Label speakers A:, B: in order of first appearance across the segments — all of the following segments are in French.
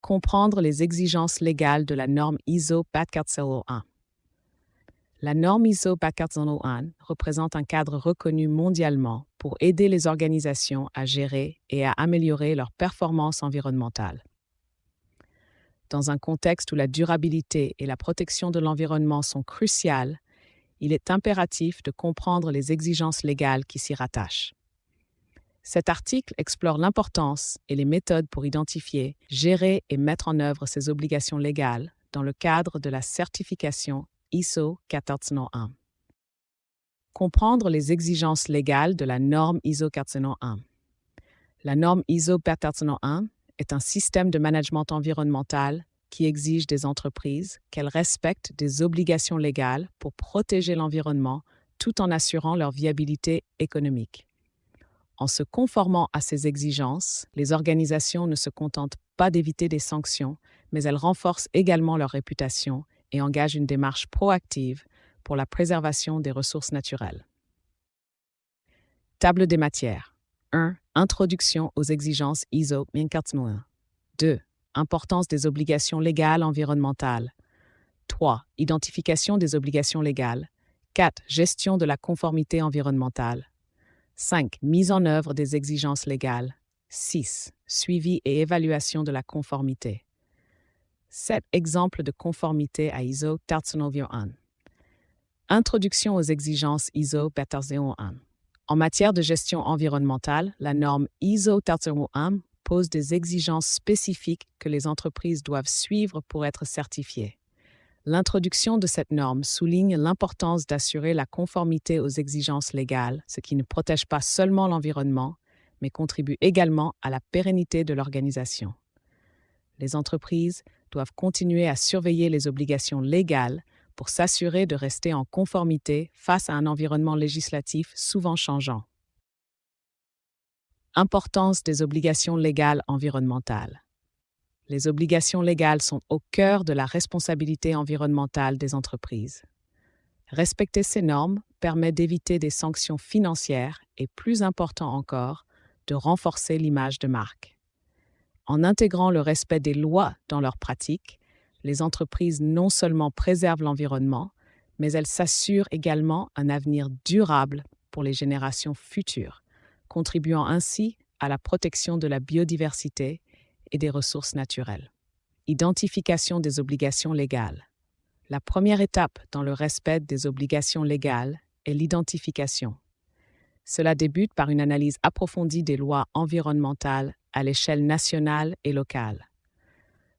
A: Comprendre les exigences légales de la norme ISO 24001. La norme ISO 24001 représente un cadre reconnu mondialement pour aider les organisations à gérer et à améliorer leur performance environnementale. Dans un contexte où la durabilité et la protection de l'environnement sont cruciales, il est impératif de comprendre les exigences légales qui s'y rattachent. Cet article explore l'importance et les méthodes pour identifier, gérer et mettre en œuvre ces obligations légales dans le cadre de la certification ISO 14001. Comprendre les exigences légales de la norme ISO 14001. La norme ISO 14001 est un système de management environnemental qui exige des entreprises qu'elles respectent des obligations légales pour protéger l'environnement tout en assurant leur viabilité économique. En se conformant à ces exigences, les organisations ne se contentent pas d'éviter des sanctions, mais elles renforcent également leur réputation et engagent une démarche proactive pour la préservation des ressources naturelles. Table des matières. 1. Introduction aux exigences ISO 14001. 2. Importance des obligations légales environnementales. 3. Identification des obligations légales. 4. Gestion de la conformité environnementale. 5. Mise en œuvre des exigences légales. 6. Suivi et évaluation de la conformité. 7. Exemples de conformité à ISO 14001. Introduction aux exigences ISO 14001. En matière de gestion environnementale, la norme ISO 14001 pose des exigences spécifiques que les entreprises doivent suivre pour être certifiées. L'introduction de cette norme souligne l'importance d'assurer la conformité aux exigences légales, ce qui ne protège pas seulement l'environnement, mais contribue également à la pérennité de l'organisation. Les entreprises doivent continuer à surveiller les obligations légales pour s'assurer de rester en conformité face à un environnement législatif souvent changeant. Importance des obligations légales environnementales. Les obligations légales sont au cœur de la responsabilité environnementale des entreprises. Respecter ces normes permet d'éviter des sanctions financières et, plus important encore, de renforcer l'image de marque. En intégrant le respect des lois dans leurs pratiques, les entreprises non seulement préservent l'environnement, mais elles s'assurent également un avenir durable pour les générations futures, contribuant ainsi à la protection de la biodiversité et des ressources naturelles. Identification des obligations légales. La première étape dans le respect des obligations légales est l'identification. Cela débute par une analyse approfondie des lois environnementales à l'échelle nationale et locale.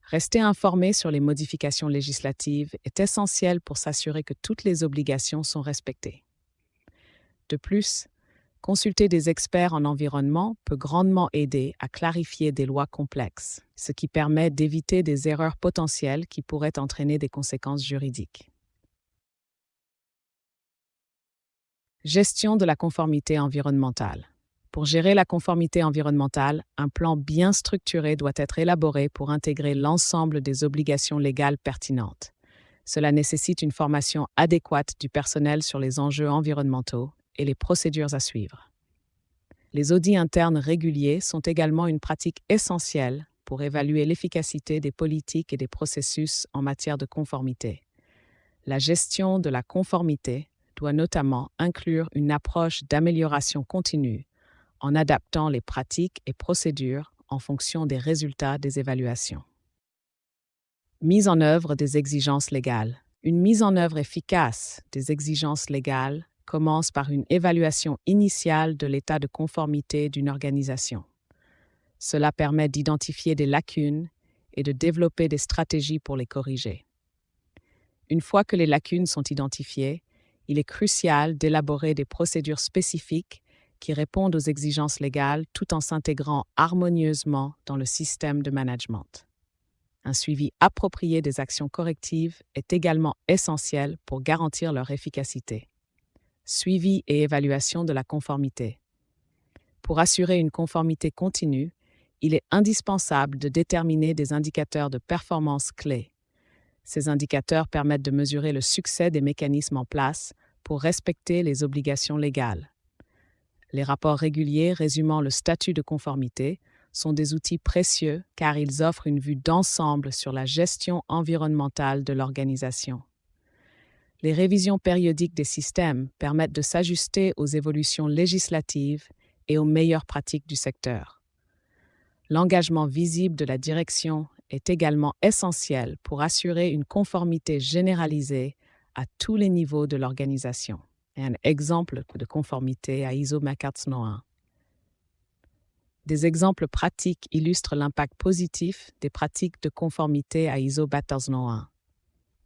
A: Rester informé sur les modifications législatives est essentiel pour s'assurer que toutes les obligations sont respectées. De plus, consulter des experts en environnement peut grandement aider à clarifier des lois complexes, ce qui permet d'éviter des erreurs potentielles qui pourraient entraîner des conséquences juridiques. Gestion de la conformité environnementale. Pour gérer la conformité environnementale, un plan bien structuré doit être élaboré pour intégrer l'ensemble des obligations légales pertinentes. Cela nécessite une formation adéquate du personnel sur les enjeux environnementaux et les procédures à suivre. Les audits internes réguliers sont également une pratique essentielle pour évaluer l'efficacité des politiques et des processus en matière de conformité. La gestion de la conformité doit notamment inclure une approche d'amélioration continue en adaptant les pratiques et procédures en fonction des résultats des évaluations. Mise en œuvre des exigences légales. Une mise en œuvre efficace des exigences légales commence par une évaluation initiale de l'état de conformité d'une organisation. Cela permet d'identifier des lacunes et de développer des stratégies pour les corriger. Une fois que les lacunes sont identifiées, il est crucial d'élaborer des procédures spécifiques qui répondent aux exigences légales tout en s'intégrant harmonieusement dans le système de management. Un suivi approprié des actions correctives est également essentiel pour garantir leur efficacité. Suivi et évaluation de la conformité. Pour assurer une conformité continue, il est indispensable de déterminer des indicateurs de performance clés. Ces indicateurs permettent de mesurer le succès des mécanismes en place pour respecter les obligations légales. Les rapports réguliers résumant le statut de conformité sont des outils précieux car ils offrent une vue d'ensemble sur la gestion environnementale de l'organisation. Les révisions périodiques des systèmes permettent de s'ajuster aux évolutions législatives et aux meilleures pratiques du secteur. L'engagement visible de la direction est également essentiel pour assurer une conformité généralisée à tous les niveaux de l'organisation. Et un exemple de conformité à ISO 14001. Des exemples pratiques illustrent l'impact positif des pratiques de conformité à ISO 14001.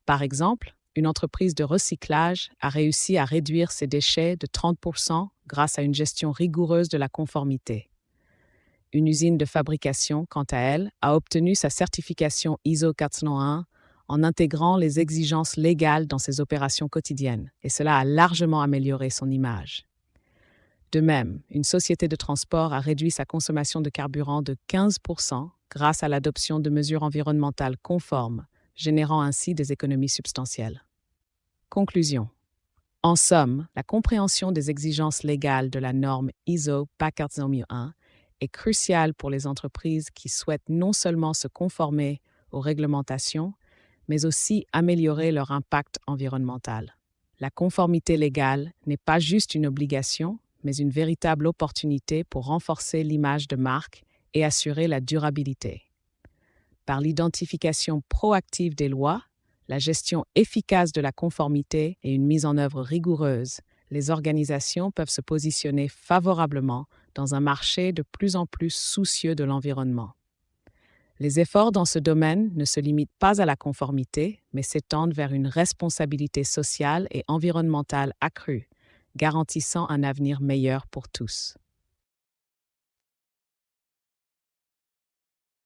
A: Par exemple, une entreprise de recyclage a réussi à réduire ses déchets de 30% grâce à une gestion rigoureuse de la conformité. Une usine de fabrication, quant à elle, a obtenu sa certification ISO 401 en intégrant les exigences légales dans ses opérations quotidiennes, et cela a largement amélioré son image. De même, une société de transport a réduit sa consommation de carburant de 15% grâce à l'adoption de mesures environnementales conformes, générant ainsi des économies substantielles. Conclusion. En somme, la compréhension des exigences légales de la norme ISO 14001 est cruciale pour les entreprises qui souhaitent non seulement se conformer aux réglementations, mais aussi améliorer leur impact environnemental. La conformité légale n'est pas juste une obligation, mais une véritable opportunité pour renforcer l'image de marque et assurer la durabilité. Par l'identification proactive des lois, la gestion efficace de la conformité et une mise en œuvre rigoureuse, les organisations peuvent se positionner favorablement dans un marché de plus en plus soucieux de l'environnement. Les efforts dans ce domaine ne se limitent pas à la conformité, mais s'étendent vers une responsabilité sociale et environnementale accrue, garantissant un avenir meilleur pour tous.